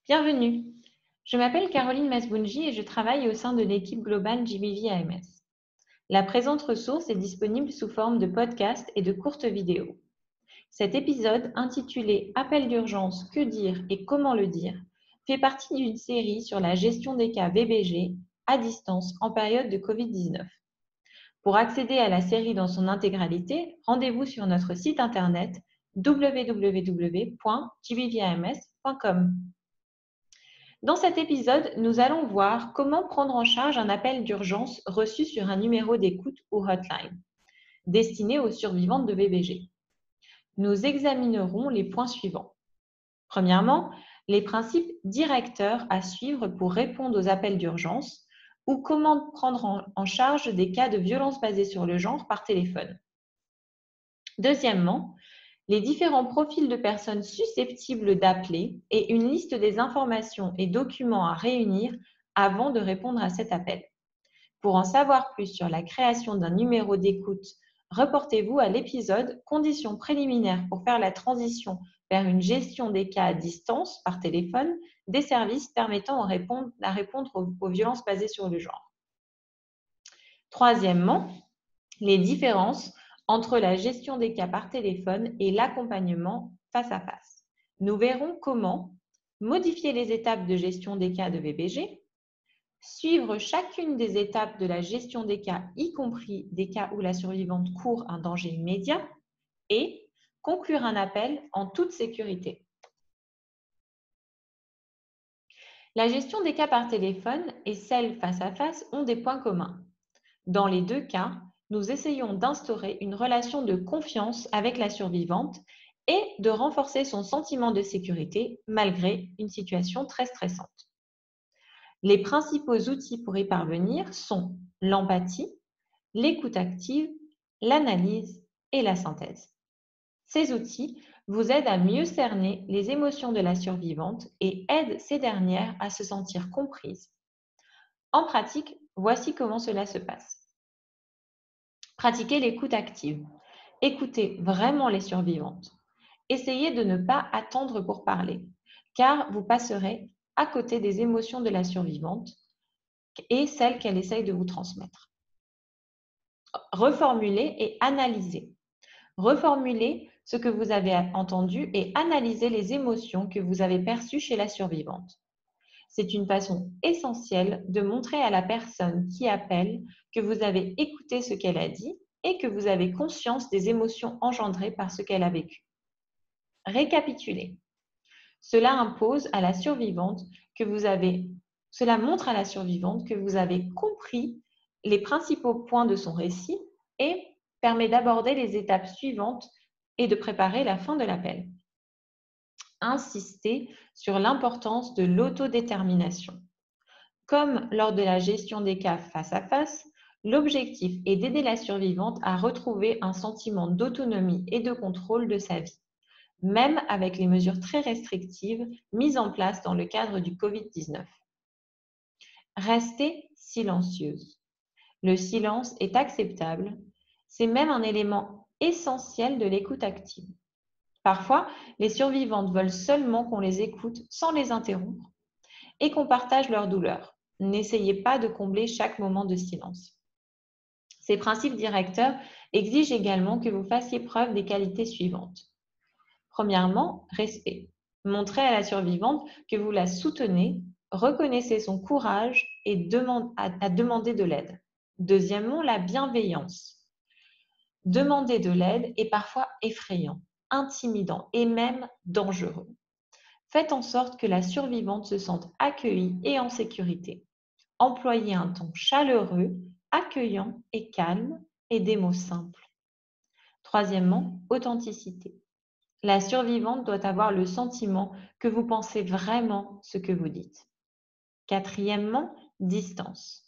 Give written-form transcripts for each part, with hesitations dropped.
Bienvenue. Je m'appelle Caroline Masbounji et je travaille au sein de l'équipe globale JBV AMS. La présente ressource est disponible sous forme de podcast et de courtes vidéos. Cet épisode, intitulé Appel d'urgence, que dire et comment le dire, fait partie d'une série sur la gestion des cas VBG à distance en période de Covid-19. Pour accéder à la série dans son intégralité, rendez-vous sur notre site internet www.jbvams.com. Dans cet épisode, nous allons voir comment prendre en charge un appel d'urgence reçu sur un numéro d'écoute ou hotline, destiné aux survivantes de VBG. Nous examinerons les points suivants. Premièrement, les principes directeurs à suivre pour répondre aux appels d'urgence ou comment prendre en charge des cas de violence basée sur le genre par téléphone. Deuxièmement, les différents profils de personnes susceptibles d'appeler et une liste des informations et documents à réunir avant de répondre à cet appel. Pour en savoir plus sur la création d'un numéro d'écoute, reportez-vous à l'épisode « Conditions préliminaires pour faire la transition vers une gestion des cas à distance par téléphone des services permettant à répondre aux violences basées sur le genre ». Troisièmement, les différences entre la gestion des cas par téléphone et l'accompagnement face à face. Nous verrons comment modifier les étapes de gestion des cas de VBG, suivre chacune des étapes de la gestion des cas, y compris des cas où la survivante court un danger immédiat, et conclure un appel en toute sécurité. La gestion des cas par téléphone et celle face à face ont des points communs. Dans les deux cas, nous essayons d'instaurer une relation de confiance avec la survivante et de renforcer son sentiment de sécurité malgré une situation très stressante. Les principaux outils pour y parvenir sont l'empathie, l'écoute active, l'analyse et la synthèse. Ces outils vous aident à mieux cerner les émotions de la survivante et aident ces dernières à se sentir comprises. En pratique, voici comment cela se passe. Pratiquez l'écoute active. Écoutez vraiment les survivantes. Essayez de ne pas attendre pour parler, car vous passerez à côté des émotions de la survivante et celles qu'elle essaye de vous transmettre. Reformulez et analysez. Reformulez ce que vous avez entendu et analysez les émotions que vous avez perçues chez la survivante. C'est une façon essentielle de montrer à la personne qui appelle que vous avez écouté ce qu'elle a dit et que vous avez conscience des émotions engendrées par ce qu'elle a vécu. Récapitulez. Cela montre à la survivante que vous avez compris les principaux points de son récit et permet d'aborder les étapes suivantes et de préparer la fin de l'appel. Insistez sur l'importance de l'autodétermination. Comme lors de la gestion des cas face à face, l'objectif est d'aider la survivante à retrouver un sentiment d'autonomie et de contrôle de sa vie, même avec les mesures très restrictives mises en place dans le cadre du Covid-19. Restez silencieuse. Le silence est acceptable, c'est même un élément essentiel de l'écoute active. Parfois, les survivantes veulent seulement qu'on les écoute sans les interrompre et qu'on partage leur douleur. N'essayez pas de combler chaque moment de silence. Ces principes directeurs exigent également que vous fassiez preuve des qualités suivantes. Premièrement, respect. Montrez à la survivante que vous la soutenez, reconnaissez son courage et à demander de l'aide. Deuxièmement, la bienveillance. Demander de l'aide est parfois effrayant, intimidant et même dangereux. Faites en sorte que la survivante se sente accueillie et en sécurité. Employez un ton chaleureux, accueillant et calme et des mots simples. Troisièmement, authenticité. La survivante doit avoir le sentiment que vous pensez vraiment ce que vous dites. Quatrièmement, distance.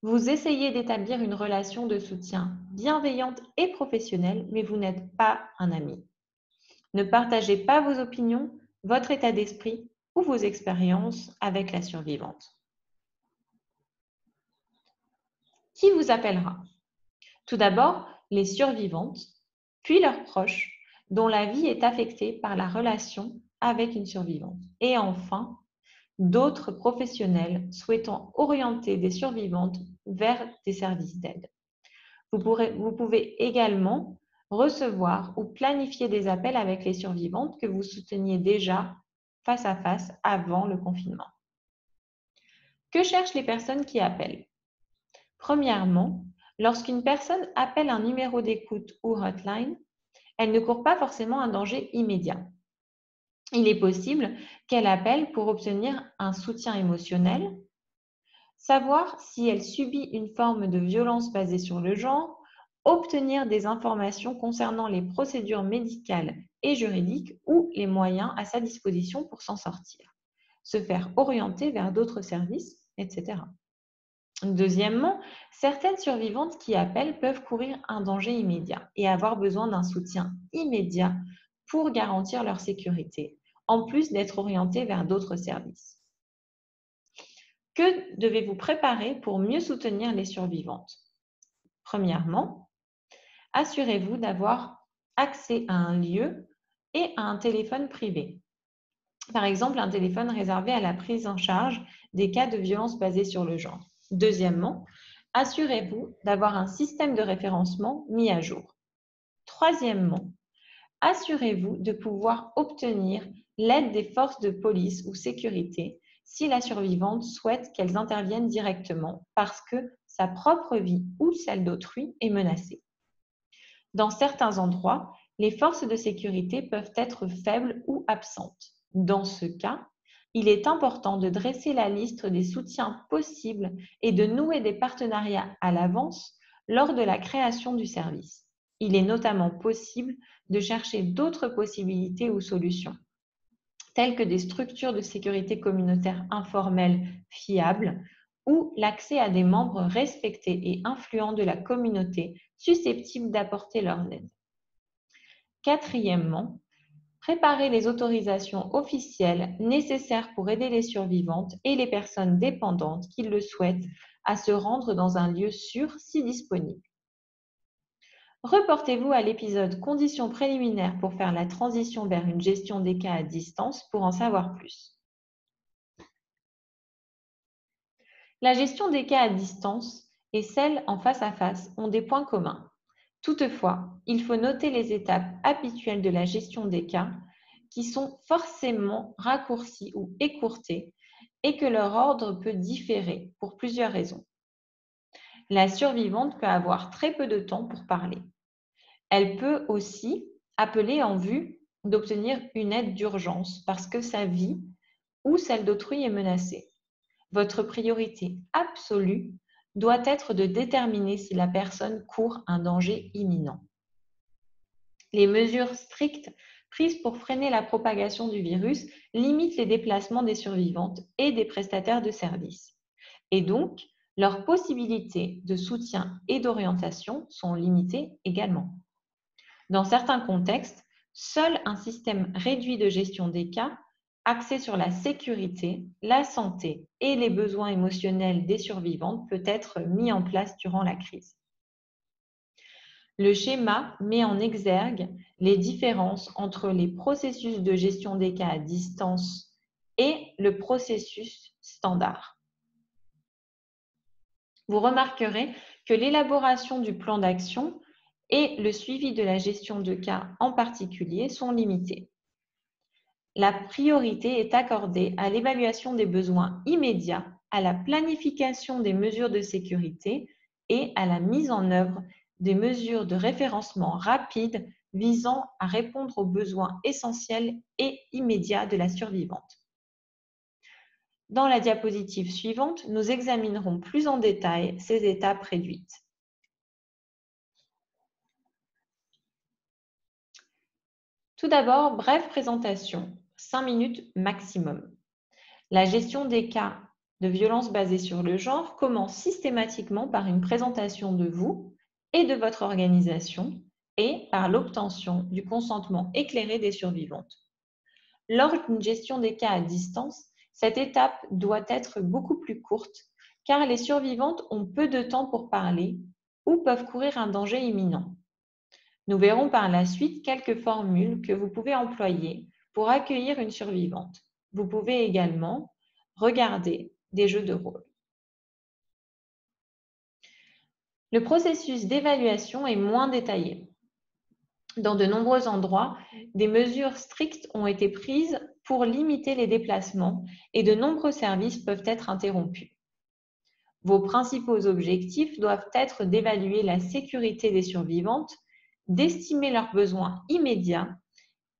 Vous essayez d'établir une relation de soutien bienveillante et professionnelle, mais vous n'êtes pas un ami. Ne partagez pas vos opinions, votre état d'esprit ou vos expériences avec la survivante. Qui vous appellera? Tout d'abord, les survivantes, puis leurs proches, dont la vie est affectée par la relation avec une survivante. Et enfin, d'autres professionnels souhaitant orienter des survivantes vers des services d'aide. Vous pouvez également recevoir ou planifier des appels avec les survivantes que vous souteniez déjà face à face avant le confinement. Que cherchent les personnes qui appellent? Premièrement, lorsqu'une personne appelle un numéro d'écoute ou hotline, elle ne court pas forcément un danger immédiat. Il est possible qu'elle appelle pour obtenir un soutien émotionnel, savoir si elle subit une forme de violence basée sur le genre, obtenir des informations concernant les procédures médicales et juridiques ou les moyens à sa disposition pour s'en sortir, se faire orienter vers d'autres services, etc. Deuxièmement, certaines survivantes qui appellent peuvent courir un danger immédiat et avoir besoin d'un soutien immédiat pour garantir leur sécurité, en plus d'être orientées vers d'autres services. Que devez-vous préparer pour mieux soutenir les survivantes? Premièrement, assurez-vous d'avoir accès à un lieu et à un téléphone privé. Par exemple, un téléphone réservé à la prise en charge des cas de violence basée sur le genre. Deuxièmement, assurez-vous d'avoir un système de référencement mis à jour. Troisièmement, assurez-vous de pouvoir obtenir l'aide des forces de police ou sécurité si la survivante souhaite qu'elles interviennent directement parce que sa propre vie ou celle d'autrui est menacée. Dans certains endroits, les forces de sécurité peuvent être faibles ou absentes. Dans ce cas, il est important de dresser la liste des soutiens possibles et de nouer des partenariats à l'avance lors de la création du service. Il est notamment possible de chercher d'autres possibilités ou solutions, telles que des structures de sécurité communautaire informelles fiables ou l'accès à des membres respectés et influents de la communauté susceptibles d'apporter leur aide. Quatrièmement, préparer les autorisations officielles nécessaires pour aider les survivantes et les personnes dépendantes qui le souhaitent à se rendre dans un lieu sûr si disponible. Reportez-vous à l'épisode Conditions préliminaires pour faire la transition vers une gestion des cas à distance pour en savoir plus. La gestion des cas à distance et celle en face à face ont des points communs. Toutefois, il faut noter les étapes habituelles de la gestion des cas qui sont forcément raccourcies ou écourtées et que leur ordre peut différer pour plusieurs raisons. La survivante peut avoir très peu de temps pour parler. Elle peut aussi appeler en vue d'obtenir une aide d'urgence parce que sa vie ou celle d'autrui est menacée. Votre priorité absolue doit être de déterminer si la personne court un danger imminent. Les mesures strictes prises pour freiner la propagation du virus limitent les déplacements des survivantes et des prestataires de services. Et donc, leurs possibilités de soutien et d'orientation sont limitées également. Dans certains contextes, seul un système réduit de gestion des cas, axé sur la sécurité, la santé et les besoins émotionnels des survivantes, peut être mis en place durant la crise. Le schéma met en exergue les différences entre les processus de gestion des cas à distance et le processus standard. Vous remarquerez que l'élaboration du plan d'action et le suivi de la gestion de cas en particulier sont limités. La priorité est accordée à l'évaluation des besoins immédiats, à la planification des mesures de sécurité et à la mise en œuvre des mesures de référencement rapides visant à répondre aux besoins essentiels et immédiats de la survivante. Dans la diapositive suivante, nous examinerons plus en détail ces étapes réduites. Tout d'abord, brève présentation, 5 minutes maximum. La gestion des cas de violence basée sur le genre commence systématiquement par une présentation de vous et de votre organisation et par l'obtention du consentement éclairé des survivantes. Lors d'une gestion des cas à distance, cette étape doit être beaucoup plus courte car les survivantes ont peu de temps pour parler ou peuvent courir un danger imminent. Nous verrons par la suite quelques formules que vous pouvez employer pour accueillir une survivante. Vous pouvez également regarder des jeux de rôle. Le processus d'évaluation est moins détaillé. Dans de nombreux endroits, des mesures strictes ont été prises pour limiter les déplacements et de nombreux services peuvent être interrompus. Vos principaux objectifs doivent être d'évaluer la sécurité des survivantes, d'estimer leurs besoins immédiats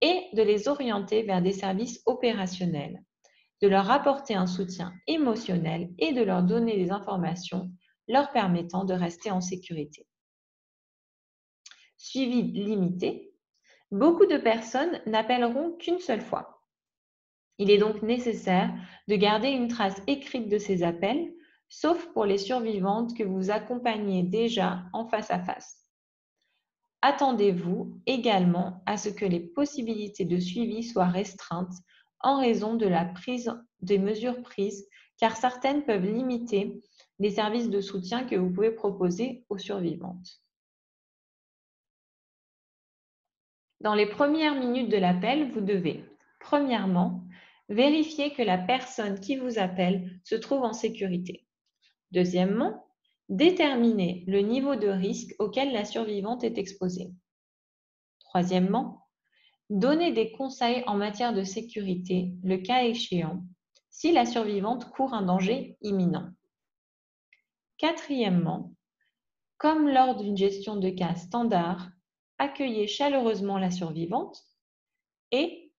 et de les orienter vers des services opérationnels, de leur apporter un soutien émotionnel et de leur donner des informations leur permettant de rester en sécurité. Suivi limité, beaucoup de personnes n'appelleront qu'une seule fois. Il est donc nécessaire de garder une trace écrite de ces appels, sauf pour les survivantes que vous accompagnez déjà en face à face. Attendez-vous également à ce que les possibilités de suivi soient restreintes en raison de la prise des mesures prises, car certaines peuvent limiter les services de soutien que vous pouvez proposer aux survivantes. Dans les premières minutes de l'appel, vous devez, premièrement, vérifier que la personne qui vous appelle se trouve en sécurité. Deuxièmement, déterminer le niveau de risque auquel la survivante est exposée. Troisièmement, donner des conseils en matière de sécurité, le cas échéant, si la survivante court un danger imminent. Quatrièmement, comme lors d'une gestion de cas standard, accueillez chaleureusement la survivante et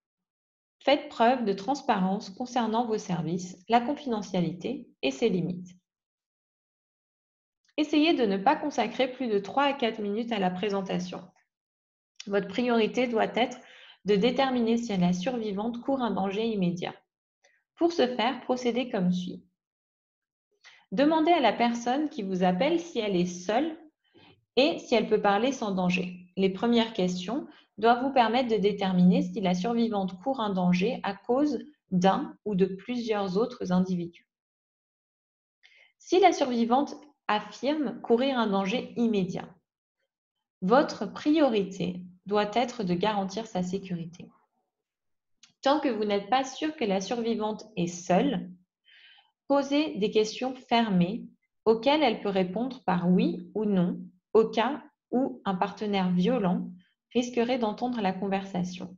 faites preuve de transparence concernant vos services, la confidentialité et ses limites. Essayez de ne pas consacrer plus de 3 à 4 minutes à la présentation. Votre priorité doit être de déterminer si la survivante court un danger immédiat. Pour ce faire, procédez comme suit. Demandez à la personne qui vous appelle si elle est seule et si elle peut parler sans danger. Les premières questions doivent vous permettre de déterminer si la survivante court un danger à cause d'un ou de plusieurs autres individus. Si la survivante affirme courir un danger immédiat, votre priorité doit être de garantir sa sécurité. Tant que vous n'êtes pas sûr que la survivante est seule, posez des questions fermées auxquelles elle peut répondre par oui ou non, au cas où un partenaire violent risquerait d'entendre la conversation.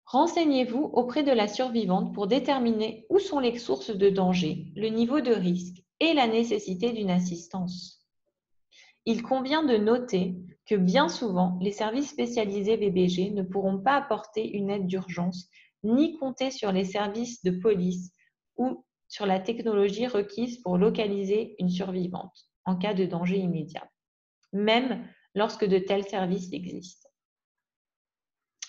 Renseignez-vous auprès de la survivante pour déterminer où sont les sources de danger, le niveau de risque et la nécessité d'une assistance. Il convient de noter que bien souvent, les services spécialisés VBG ne pourront pas apporter une aide d'urgence ni compter sur les services de police ou sur la technologie requise pour localiser une survivante en cas de danger immédiat, même lorsque de tels services existent.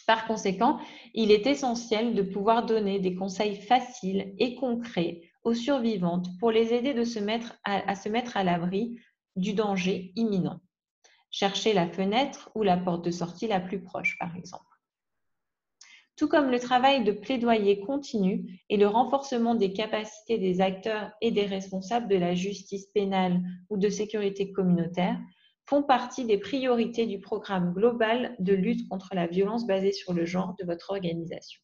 Par conséquent, il est essentiel de pouvoir donner des conseils faciles et concrets aux survivantes pour les aider à se mettre à l'abri du danger imminent. Cherchez la fenêtre ou la porte de sortie la plus proche, par exemple. Tout comme le travail de plaidoyer continu et le renforcement des capacités des acteurs et des responsables de la justice pénale ou de sécurité communautaire, font partie des priorités du programme global de lutte contre la violence basée sur le genre de votre organisation.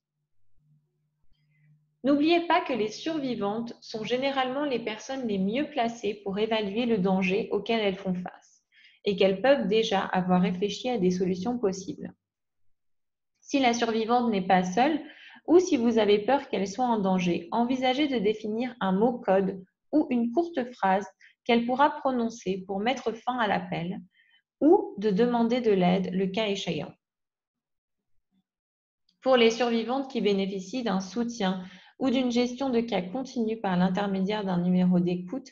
N'oubliez pas que les survivantes sont généralement les personnes les mieux placées pour évaluer le danger auquel elles font face et qu'elles peuvent déjà avoir réfléchi à des solutions possibles. Si la survivante n'est pas seule ou si vous avez peur qu'elle soit en danger, envisagez de définir un mot-code ou une courte phrase qu'elle pourra prononcer pour mettre fin à l'appel ou de demander de l'aide le cas échéant. Pour les survivantes qui bénéficient d'un soutien ou d'une gestion de cas continue par l'intermédiaire d'un numéro d'écoute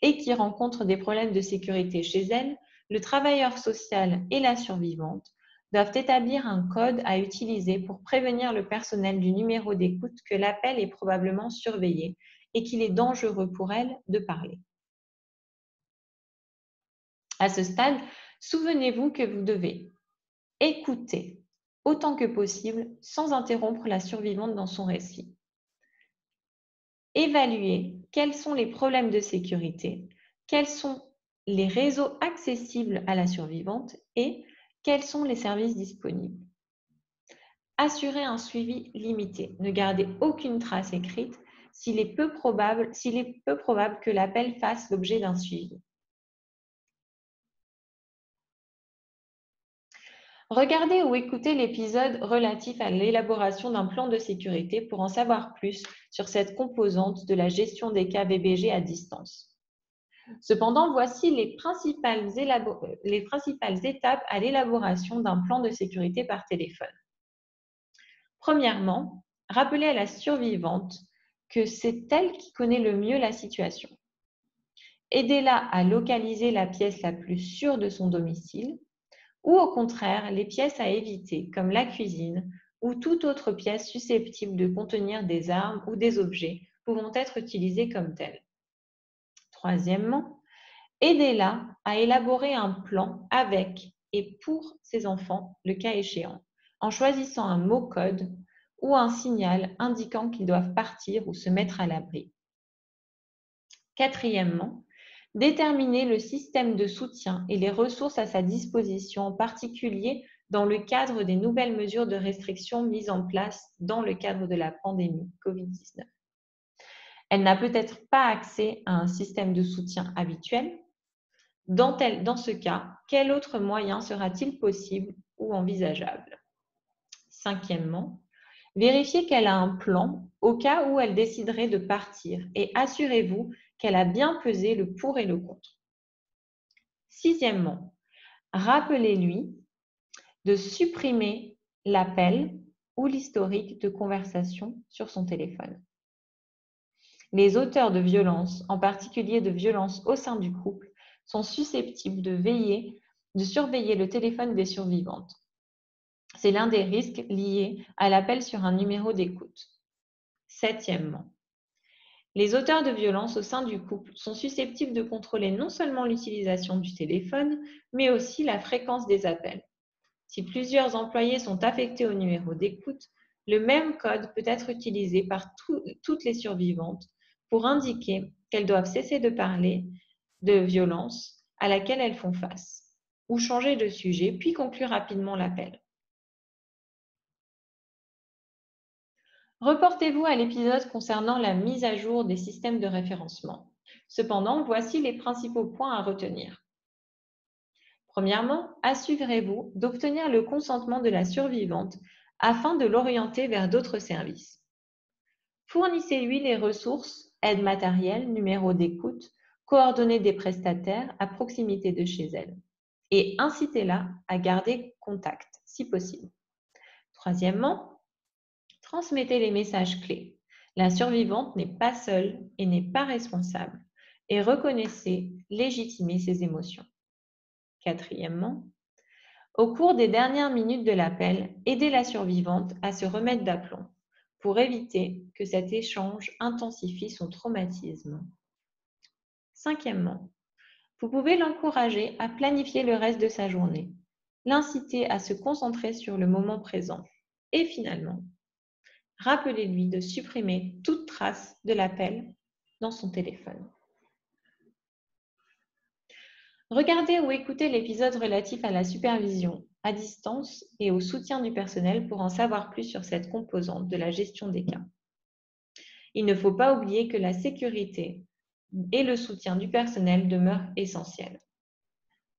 et qui rencontrent des problèmes de sécurité chez elles, le travailleur social et la survivante doivent établir un code à utiliser pour prévenir le personnel du numéro d'écoute que l'appel est probablement surveillé et qu'il est dangereux pour elles de parler. À ce stade, souvenez-vous que vous devez écouter autant que possible sans interrompre la survivante dans son récit. Évaluer quels sont les problèmes de sécurité, quels sont les réseaux accessibles à la survivante et quels sont les services disponibles. Assurez un suivi limité. Ne gardez aucune trace écrite s'il est peu probable que l'appel fasse l'objet d'un suivi. Regardez ou écoutez l'épisode relatif à l'élaboration d'un plan de sécurité pour en savoir plus sur cette composante de la gestion des cas VBG à distance. Cependant, voici les principales étapes à l'élaboration d'un plan de sécurité par téléphone. Premièrement, rappelez à la survivante que c'est elle qui connaît le mieux la situation. Aidez-la à localiser la pièce la plus sûre de son domicile ou au contraire les pièces à éviter comme la cuisine ou toute autre pièce susceptible de contenir des armes ou des objets pouvant être utilisés comme tels. Troisièmement, aidez-la à élaborer un plan avec et pour ses enfants, le cas échéant, en choisissant un mot-code ou un signal indiquant qu'ils doivent partir ou se mettre à l'abri. Quatrièmement, déterminer le système de soutien et les ressources à sa disposition, en particulier dans le cadre des nouvelles mesures de restriction mises en place dans le cadre de la pandémie Covid-19. Elle n'a peut-être pas accès à un système de soutien habituel. Dans ce cas, quel autre moyen sera-t-il possible ou envisageable? Cinquièmement, vérifiez qu'elle a un plan au cas où elle déciderait de partir et assurez-vous qu'elle a bien pesé le pour et le contre. Sixièmement, rappelez-lui de supprimer l'appel ou l'historique de conversation sur son téléphone. Les auteurs de violences, en particulier de violences au sein du couple, sont susceptibles de surveiller le téléphone des survivantes. C'est l'un des risques liés à l'appel sur un numéro d'écoute. Septièmement, les auteurs de violences au sein du couple sont susceptibles de contrôler non seulement l'utilisation du téléphone, mais aussi la fréquence des appels. Si plusieurs employés sont affectés au numéro d'écoute, le même code peut être utilisé par toutes les survivantes pour indiquer qu'elles doivent cesser de parler de violence à laquelle elles font face, ou changer de sujet, puis conclure rapidement l'appel. Reportez-vous à l'épisode concernant la mise à jour des systèmes de référencement. Cependant, voici les principaux points à retenir. Premièrement, assurez-vous d'obtenir le consentement de la survivante afin de l'orienter vers d'autres services. Fournissez-lui les ressources, aide matérielle, numéro d'écoute, coordonnées des prestataires à proximité de chez elle et incitez-la à garder contact si possible. Troisièmement, transmettez les messages clés. La survivante n'est pas seule et n'est pas responsable et reconnaissez, légitimez ses émotions. Quatrièmement, au cours des dernières minutes de l'appel, aidez la survivante à se remettre d'aplomb pour éviter que cet échange intensifie son traumatisme. Cinquièmement, vous pouvez l'encourager à planifier le reste de sa journée, l'inciter à se concentrer sur le moment présent et finalement, rappelez-lui de supprimer toute trace de l'appel dans son téléphone. Regardez ou écoutez l'épisode relatif à la supervision à distance et au soutien du personnel pour en savoir plus sur cette composante de la gestion des cas. Il ne faut pas oublier que la sécurité et le soutien du personnel demeurent essentiels.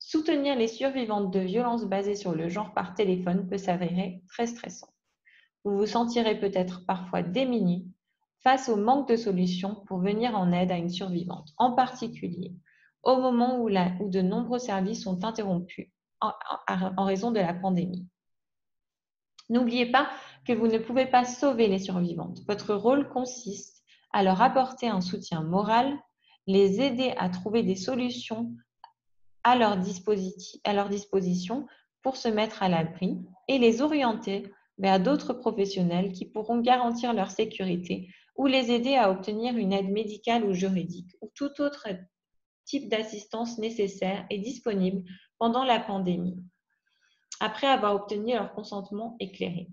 Soutenir les survivantes de violences basées sur le genre par téléphone peut s'avérer très stressant. Vous vous sentirez peut-être parfois démunis face au manque de solutions pour venir en aide à une survivante, en particulier au moment où de nombreux services sont interrompus en raison de la pandémie. N'oubliez pas que vous ne pouvez pas sauver les survivantes. Votre rôle consiste à leur apporter un soutien moral, les aider à trouver des solutions à leur disposition pour se mettre à l'abri et les orienter vers d'autres professionnels qui pourront garantir leur sécurité ou les aider à obtenir une aide médicale ou juridique ou tout autre type d'assistance nécessaire et disponible pendant la pandémie, après avoir obtenu leur consentement éclairé.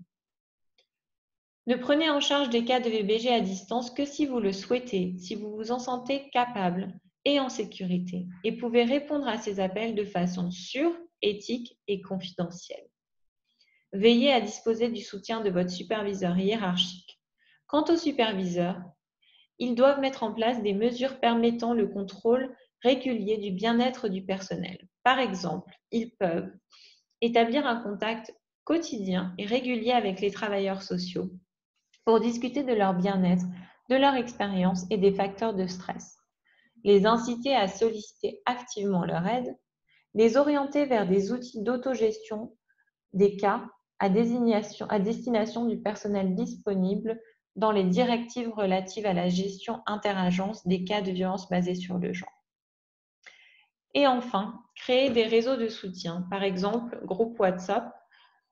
Ne prenez en charge des cas de VBG à distance que si vous le souhaitez, si vous vous en sentez capable et en sécurité, et pouvez répondre à ces appels de façon sûre, éthique et confidentielle. Veillez à disposer du soutien de votre superviseur hiérarchique. Quant aux superviseurs, ils doivent mettre en place des mesures permettant le contrôle régulier du bien-être du personnel. Par exemple, ils peuvent établir un contact quotidien et régulier avec les travailleurs sociaux pour discuter de leur bien-être, de leur expérience et des facteurs de stress, les inciter à solliciter activement leur aide, les orienter vers des outils d'autogestion des cas à destination du personnel disponible dans les directives relatives à la gestion interagence des cas de violence basée sur le genre. Et enfin, créer des réseaux de soutien, par exemple groupe WhatsApp,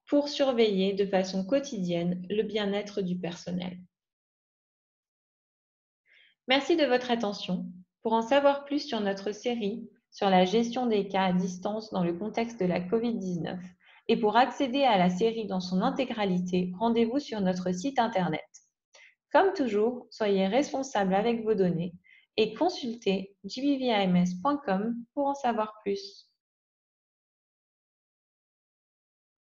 pour surveiller de façon quotidienne le bien-être du personnel. Merci de votre attention. Pour en savoir plus sur notre série sur la gestion des cas à distance dans le contexte de la COVID-19 et pour accéder à la série dans son intégralité, rendez-vous sur notre site internet. Comme toujours, soyez responsable avec vos données et consultez gbvams.com pour en savoir plus.